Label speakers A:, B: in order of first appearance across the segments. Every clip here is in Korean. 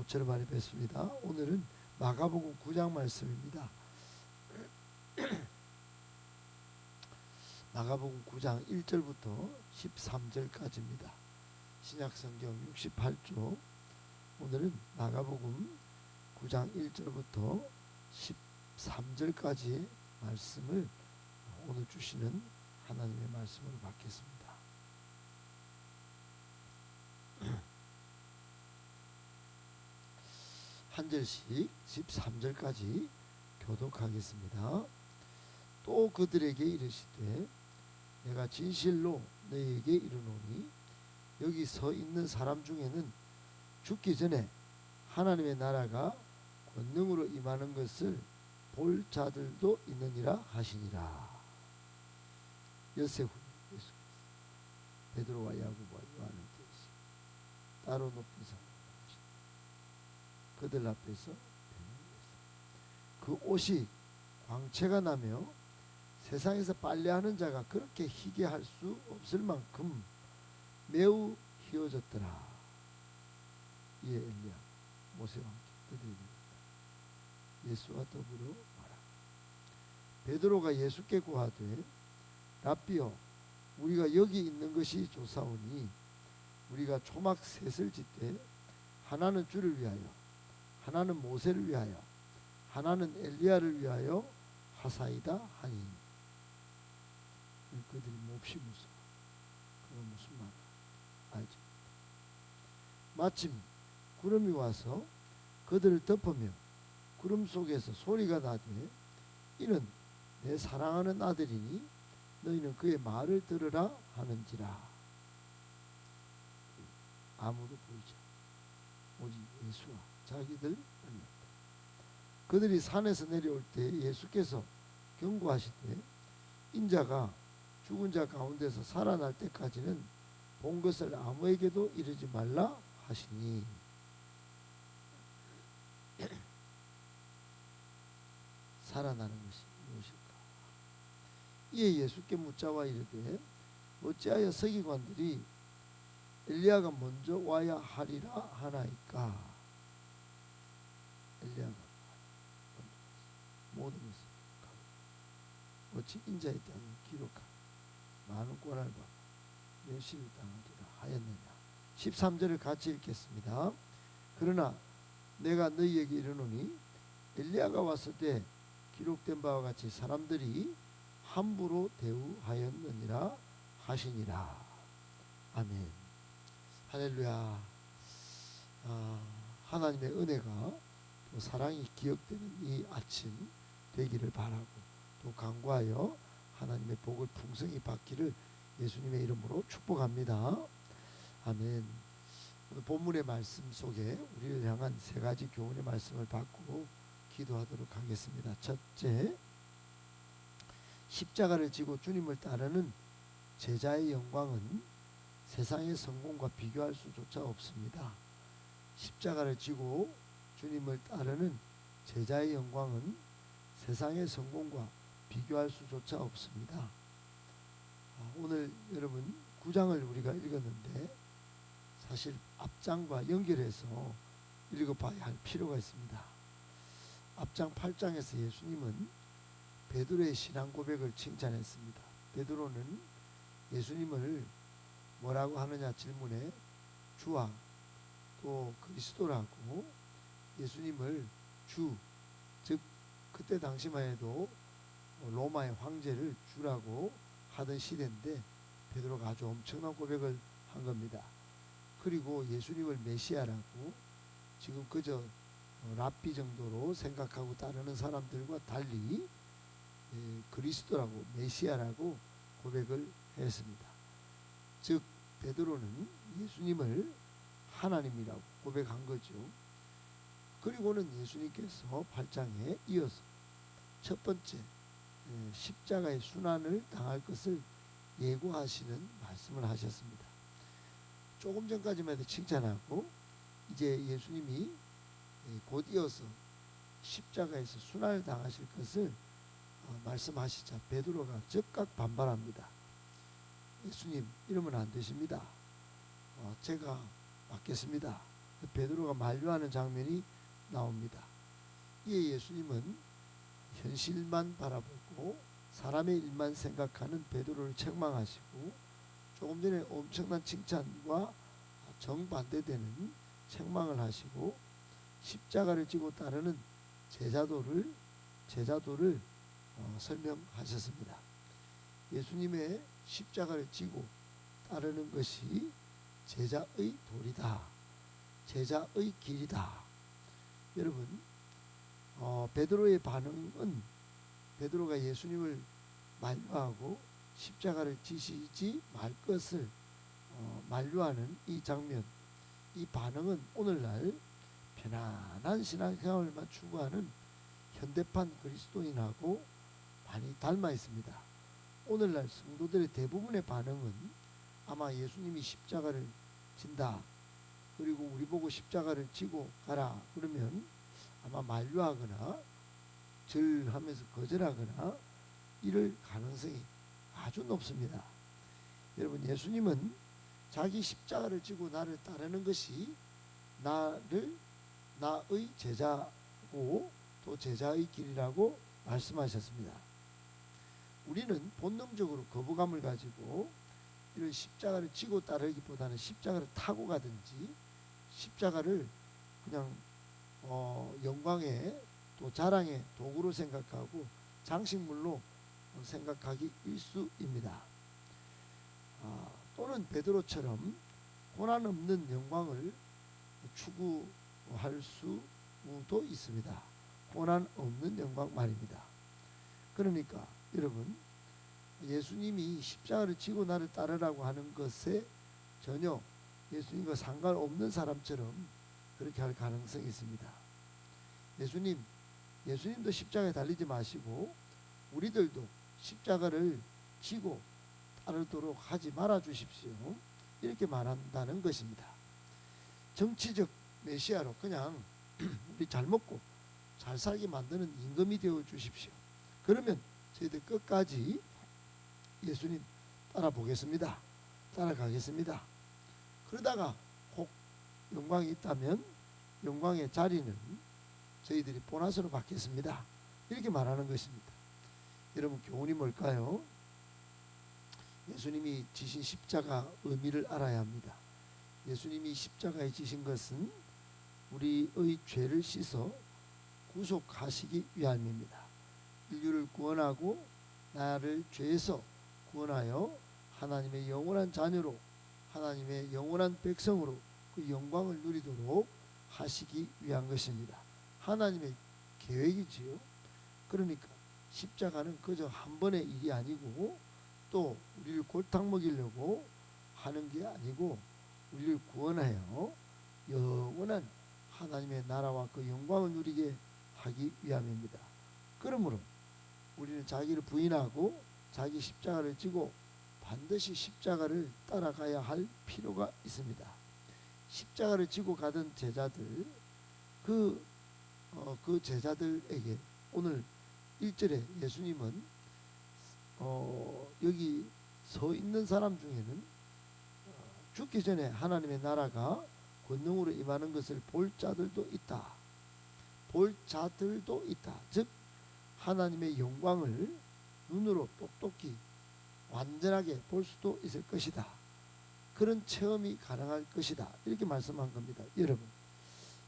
A: 모처럼 많이 뵙습니다. 오늘은 마가복음 9장 말씀입니다. 마가복음 9장 1절부터 13절까지입니다. 신약성경 68쪽. 오늘은 마가복음 9장 1절부터 13절까지 말씀을 오늘 주시는 하나님의 말씀으로 받겠습니다. 한 절씩 13절까지 교독하겠습니다. 또 그들에게 이르시되 내가 진실로 너희에게 이르노니 여기 서 있는 사람 중에는 죽기 전에 하나님의 나라가 권능으로 임하는 것을 볼 자들도 있느니라 하시니라. 엿새 후에 예수께서 베드로와 야고보와 요한을 데리시 따로 높은 산으로 그들 앞에서 그 옷이 광채가 나며 세상에서 빨래하는 자가 그렇게 희게 할 수 없을 만큼 매우 희어졌더라. 이에 엘리야 모세와 함께 그들에게 예수와 더불어 말하고 베드로가 예수께 구하되 랍비여 우리가 여기 있는 것이 좋사오니 우리가 초막 셋을 짓되 하나는 주를 위하여 하나는 모세를 위하여 하나는 엘리야를 위하여 하사이다 하니 그들이 몹시 무서워. 그건 무슨 말인가 알지? 마침 구름이 와서 그들을 덮으며 구름 속에서 소리가 나되 이는 내 사랑하는 아들이니 너희는 그의 말을 들으라 하는지라. 아무도 보이지 않고 오직 예수와 자기들 만났다. 그들이 산에서 내려올 때 예수께서 경고하시되 인자가 죽은 자 가운데서 살아날 때까지는 본 것을 아무에게도 이르지 말라 하시니 살아나는 것이 무엇일까? 이에 예수께 묻자와 이르되 어찌하여 서기관들이 엘리야가 먼저 와야 하리라 하나이까? 엘리야가 모든 것을 가고 어찌 인자의 땅을 기록하고 많은 고난을 받고 멸시를 당하리라 하였느냐. 13절을 같이 읽겠습니다. 그러나 내가 너희에게 이르노니 엘리야가 왔을 때 기록된 바와 같이 사람들이 함부로 대우하였느니라 하시니라. 아멘. 할렐루야. 하나님의 은혜가 또 사랑이 기억되는 이 아침 되기를 바라고 또 간구하여 하나님의 복을 풍성히 받기를 예수님의 이름으로 축복합니다. 아멘. 오늘 본문의 말씀 속에 우리를 향한 세 가지 교훈의 말씀을 받고 기도하도록 하겠습니다. 첫째, 십자가를 지고 주님을 따르는 제자의 영광은 세상의 성공과 비교할 수조차 없습니다. 십자가를 지고 주님을 따르는 제자의 영광은 세상의 성공과 비교할 수조차 없습니다. 오늘 여러분 9장을 우리가 읽었는데 사실 앞장과 연결해서 읽어봐야 할 필요가 있습니다. 앞장 8장에서 예수님은 베드로의 신앙 고백을 칭찬했습니다. 베드로는 예수님을 뭐라고 하느냐 질문에 주와 또 그리스도라고 예수님을 주, 즉 그때 당시만 해도 로마의 황제를 주라고 하던 시대인데 베드로가 아주 엄청난 고백을 한 겁니다. 그리고 예수님을 메시아라고 지금 그저 랍비 정도로 생각하고 따르는 사람들과 달리 그리스도라고 메시아라고 고백을 했습니다. 즉 베드로는 예수님을 하나님이라고 고백한 거죠. 그리고는 예수님께서 8장에 이어서 첫 번째 십자가의 순환을 당할 것을 예고하시는 말씀을 하셨습니다. 조금 전까지만 해도 칭찬하고 이제 예수님이 곧 이어서 십자가에서 순환을 당하실 것을 말씀하시자 베드로가 즉각 반발합니다. 예수님 이러면 안 되십니다. 제가 맡겠습니다. 베드로가 만류하는 장면이 나옵니다. 이에 예수님은 현실만 바라보고 사람의 일만 생각하는 베드로를 책망하시고, 조금 전에 엄청난 칭찬과 정반대되는 책망을 하시고, 십자가를 지고 따르는 제자도를 설명하셨습니다. 예수님의 십자가를 지고 따르는 것이 제자의 도리다, 제자의 길이다. 여러분, 베드로의 반응은, 베드로가 예수님을 만류하고 십자가를 지시지 말 것을 만류하는 이 장면, 이 반응은 오늘날 편안한 신앙생활만 추구하는 현대판 그리스도인하고 많이 닮아 있습니다. 오늘날 성도들의 대부분의 반응은 아마 예수님이 십자가를 진다, 그리고 우리 보고 십자가를 지고 가라 그러면 아마 만류하거나 절하면서 거절하거나 이럴 가능성이 아주 높습니다. 여러분, 예수님은 자기 십자가를 지고 나를 따르는 것이 나의 제자고 또 제자의 길이라고 말씀하셨습니다. 우리는 본능적으로 거부감을 가지고 이런 십자가를 지고 따르기보다는 십자가를 타고 가든지 십자가를 그냥 영광의 또 자랑의 도구로 생각하고 장식물로 생각하기 일수입니다. 또는 베드로처럼 고난 없는 영광을 추구할 수도 있습니다. 고난 없는 영광 말입니다. 그러니까 여러분, 예수님이 십자가를 지고 나를 따르라고 하는 것에 전혀 예수님과 상관없는 사람처럼 그렇게 할 가능성이 있습니다. 예수님도 십자가에 달리지 마시고 우리들도 십자가를 지고 따르도록 하지 말아 주십시오, 이렇게 말한다는 것입니다. 정치적 메시아로 그냥 우리 잘 먹고 잘 살게 만드는 임금이 되어 주십시오. 그러면 저희들 끝까지 예수님 따라보겠습니다, 따라가겠습니다. 그러다가 혹 영광이 있다면 영광의 자리는 저희들이 보너스로 받겠습니다, 이렇게 말하는 것입니다. 여러분, 교훈이 뭘까요? 예수님이 지신 십자가 의미를 알아야 합니다. 예수님이 십자가에 지신 것은 우리의 죄를 씻어 구속하시기 위함입니다. 인류를 구원하고 나를 죄에서 구원하여 하나님의 영원한 자녀로, 하나님의 영원한 백성으로 그 영광을 누리도록 하시기 위한 것입니다. 하나님의 계획이지요. 그러니까 십자가는 그저 한 번의 일이 아니고 또 우리를 골탕 먹이려고 하는 게 아니고 우리를 구원하여 영원한 하나님의 나라와 그 영광을 누리게 하기 위함입니다. 그러므로 우리는 자기를 부인하고 자기 십자가를 지고 반드시 십자가를 따라가야 할 필요가 있습니다. 십자가를 지고 가던 제자들, 그 제자들에게 오늘 1절에 예수님은 여기 서 있는 사람 중에는 죽기 전에 하나님의 나라가 권능으로 임하는 것을 볼 자들도 있다. 볼 자들도 있다. 즉 하나님의 영광을 눈으로 똑똑히 완전하게 볼 수도 있을 것이다. 그런 체험이 가능할 것이다, 이렇게 말씀한 겁니다. 여러분,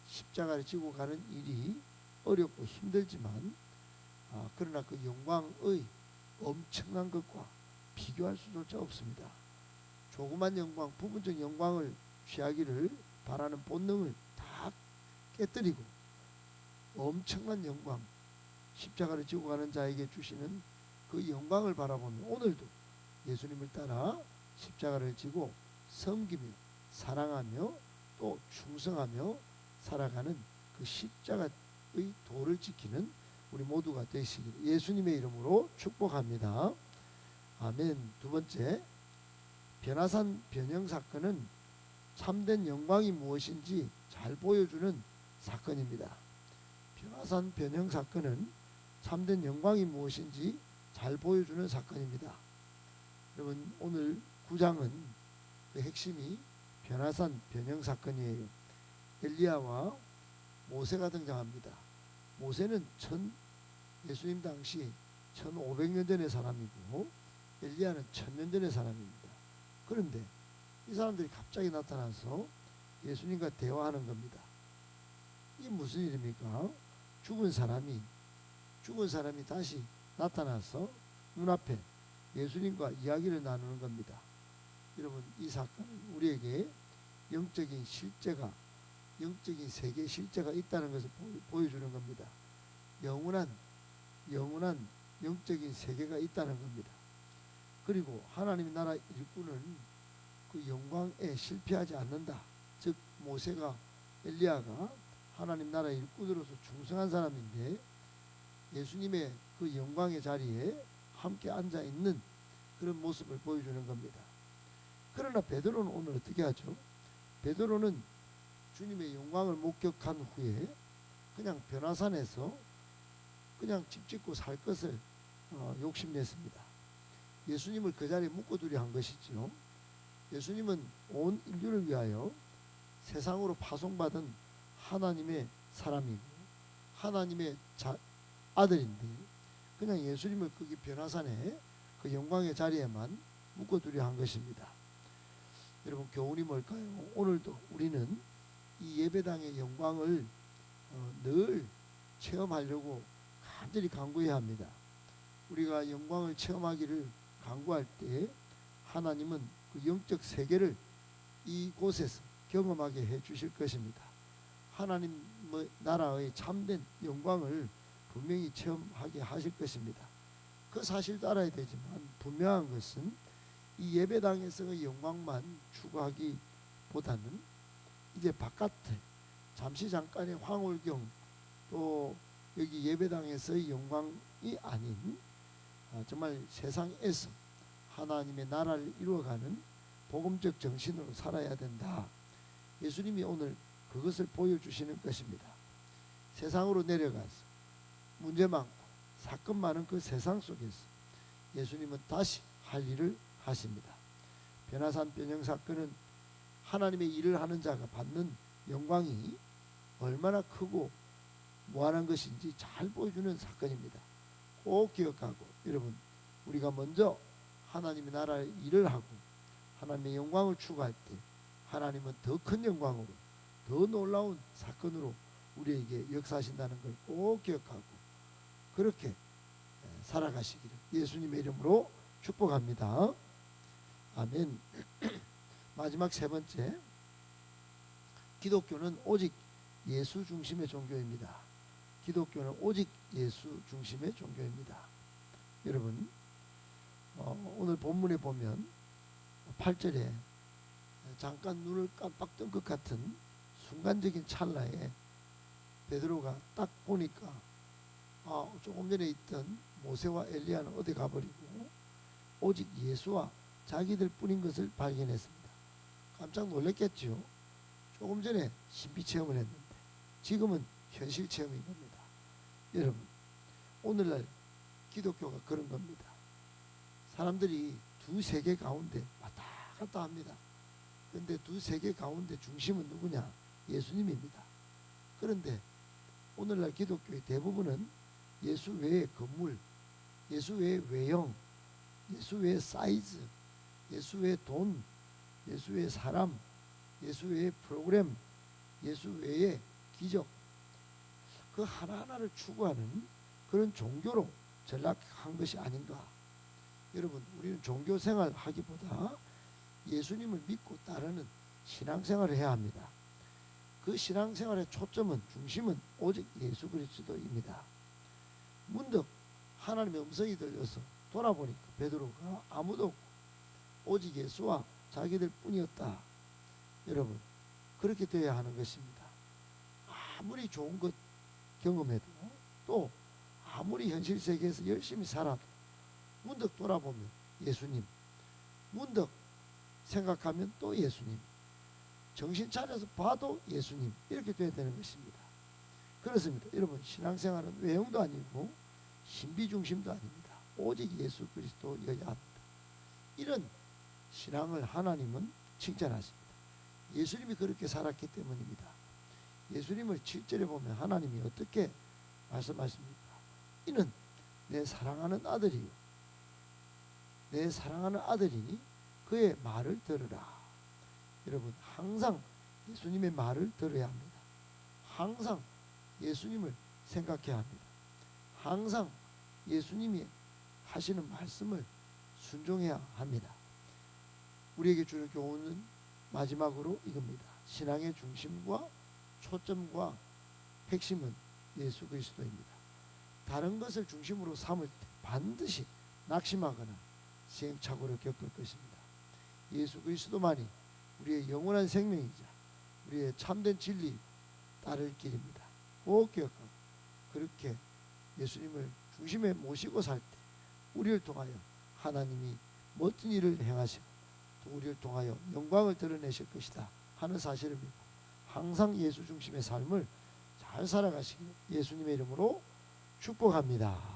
A: 십자가를 지고 가는 일이 어렵고 힘들지만 그러나 그 영광의 엄청난 것과 비교할 수조차 없습니다. 조그만 영광, 부분적 영광을 취하기를 바라는 본능을 다 깨뜨리고 엄청난 영광, 십자가를 지고 가는 자에게 주시는 그 영광을 바라보며 오늘도 예수님을 따라 십자가를 지고 섬기며 사랑하며 또 충성하며 살아가는 그 십자가의 도를 지키는 우리 모두가 되시기를 예수님의 이름으로 축복합니다. 아멘. 두 번째, 변화산 변형 사건은 참된 영광이 무엇인지 잘 보여주는 사건입니다. 변화산 변형 사건은 참된 영광이 무엇인지 잘 보여주는 사건입니다. 여러분, 오늘 9장은 그 핵심이 변화산 변형 사건이에요. 엘리야와 모세가 등장합니다. 모세는 예수님 당시 1500년 전의 사람이고 엘리야는 1000년 전의 사람입니다. 그런데 이 사람들이 갑자기 나타나서 예수님과 대화하는 겁니다. 이게 무슨 일입니까? 죽은 사람이 다시 나타나서 눈앞에 예수님과 이야기를 나누는 겁니다. 여러분, 이 사건은 우리에게 영적인 세계 실제가 있다는 것을 보여주는 겁니다. 영원한 영적인 세계가 있다는 겁니다. 그리고 하나님의 나라 일꾼은 그 영광에 실패하지 않는다. 즉 엘리야가 하나님 나라 일꾼으로서 충성한 사람인데 예수님의 그 영광의 자리에 함께 앉아 있는 그런 모습을 보여주는 겁니다. 그러나 베드로는 오늘 어떻게 하죠? 베드로는 주님의 영광을 목격한 후에 그냥 변화산에서 그냥 집 짓고 살 것을 욕심냈습니다. 예수님을 그 자리에 묶어두려 한 것이죠. 예수님은 온 인류를 위하여 세상으로 파송받은 하나님의 사람이고 하나님의 아들인데 그냥 예수님을 거기 변화산에 그 영광의 자리에만 묶어두려 한 것입니다. 여러분, 교훈이 뭘까요? 오늘도 우리는 이 예배당의 영광을 늘 체험하려고 간절히 간구해야 합니다. 우리가 영광을 체험하기를 간구할 때 하나님은 그 영적 세계를 이곳에서 경험하게 해 주실 것입니다. 하나님 나라의 참된 영광을 분명히 체험하게 하실 것입니다. 그 사실도 알아야 되지만 분명한 것은 이 예배당에서의 영광만 추구하기보다는 이제 바깥에 잠깐의 황홀경 또 여기 예배당에서의 영광이 아닌 정말 세상에서 하나님의 나라를 이루어가는 복음적 정신으로 살아야 된다. 예수님이 오늘 그것을 보여주시는 것입니다. 세상으로 내려가서 문제 많고 사건 많은 그 세상 속에서 예수님은 다시 할 일을 하십니다. 변화산 변형 사건은 하나님의 일을 하는 자가 받는 영광이 얼마나 크고 무한한 것인지 잘 보여주는 사건입니다. 꼭 기억하고 여러분, 우리가 먼저 하나님의 나라의 일을 하고 하나님의 영광을 추구할 때 하나님은 더 큰 영광으로 더 놀라운 사건으로 우리에게 역사하신다는 걸 꼭 기억하고 그렇게 살아가시기를 예수님의 이름으로 축복합니다. 아멘. 마지막 세 번째, 기독교는 오직 예수 중심의 종교입니다. 기독교는 오직 예수 중심의 종교입니다. 여러분, 오늘 본문에 보면 8절에 잠깐 눈을 깜빡 뜬 것 같은 순간적인 찰나에 베드로가 딱 보니까 조금 전에 있던 모세와 엘리야는 어디 가버리고 오직 예수와 자기들 뿐인 것을 발견했습니다. 깜짝 놀랐겠죠. 조금 전에 신비 체험을 했는데 지금은 현실 체험인 겁니다. 여러분, 오늘날 기독교가 그런 겁니다. 사람들이 두 세계 가운데 왔다 갔다 합니다. 그런데 두 세계 가운데 중심은 누구냐? 예수님입니다. 그런데 오늘날 기독교의 대부분은 예수 외의 건물, 예수 외의 외형, 예수 외의 사이즈, 예수 외의 돈, 예수 외의 사람, 예수 외의 프로그램, 예수 외의 기적, 그 하나하나를 추구하는 그런 종교로 전락한 것이 아닌가. 여러분, 우리는 종교 생활 하기보다 예수님을 믿고 따르는 신앙생활을 해야 합니다. 그 신앙생활의 초점은, 중심은 오직 예수 그리스도입니다. 문득 하나님의 음성이 들려서 돌아보니까 베드로가 아무도 없고 오직 예수와 자기들 뿐이었다. 여러분, 그렇게 되어야 하는 것입니다. 아무리 좋은 것 경험해도 또 아무리 현실 세계에서 열심히 살아도 문득 돌아보면 예수님, 문득 생각하면 또 예수님, 정신 차려서 봐도 예수님, 이렇게 돼야 되는 것입니다. 그렇습니다. 여러분, 신앙생활은 외형도 아니고 신비 중심도 아닙니다. 오직 예수 그리스도여야 합니다. 이런 신앙을 하나님은 칭찬하십니다. 예수님이 그렇게 살았기 때문입니다. 예수님을 7절에 보면 하나님이 어떻게 말씀하십니까? 이는 내 사랑하는 아들이요 내 사랑하는 아들이니 그의 말을 들으라. 여러분 항상 예수님의 말을 들어야 합니다. 항상 예수님을 생각해야 합니다. 항상 예수님이 하시는 말씀을 순종해야 합니다. 우리에게 주는 교훈은 마지막으로 이겁니다. 신앙의 중심과 초점과 핵심은 예수 그리스도입니다. 다른 것을 중심으로 삼을 때 반드시 낙심하거나 시행착오를 겪을 것입니다. 예수 그리스도만이 우리의 영원한 생명이자 우리의 참된 진리 따를 길입니다. 꼭 기억하고 그렇게 예수님을 중심에 모시고 살 때 우리를 통하여 하나님이 멋진 일을 행하시고 또 우리를 통하여 영광을 드러내실 것이다 하는 사실을 믿고 항상 예수 중심의 삶을 잘 살아가시길 예수님의 이름으로 축복합니다.